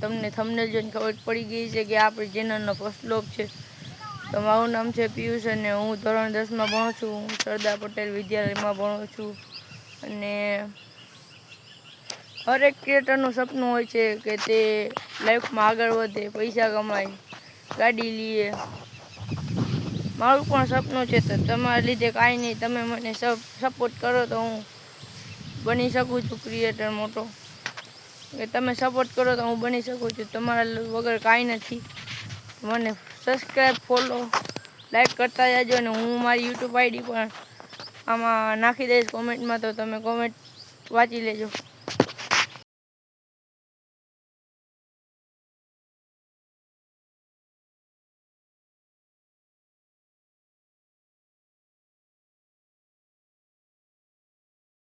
તમને થંબનેલ જોઈને ખબર પડી ગઈ છે કે આપણી ચેનલનો ફર્સ્ટ વ્લોગ છે। તો મારું નામ છે પિયુષ અને હું ધોરણ 10માં ભણું છું। હું સરદાર પટેલ વિદ્યાલયમાં ભણું છું। અને હરેક ક્રિએટરનું સપનું હોય છે કે તે લાઈફમાં આગળ વધે, પૈસા કમાય, ગાડી લે। મારું પણ સપનું છે, તો તમારા લીધે કાંઈ નહીં, તમે મને સપોર્ટ કરો તો હું બની શકું છું ક્રિએટર મોટો। કે તમે સપોર્ટ કરો તો હું બની શકું છું। તમારા વગર કાંઈ નથી। મને સબસ્ક્રાઈબ, ફોલો, લાઈક કરતા જાજો। અને હું મારી યુટ્યુબ આઈડી પણ આમાં નાખી દઈશ કોમેન્ટમાં, તો તમે કોમેન્ટ વાંચી લેજો।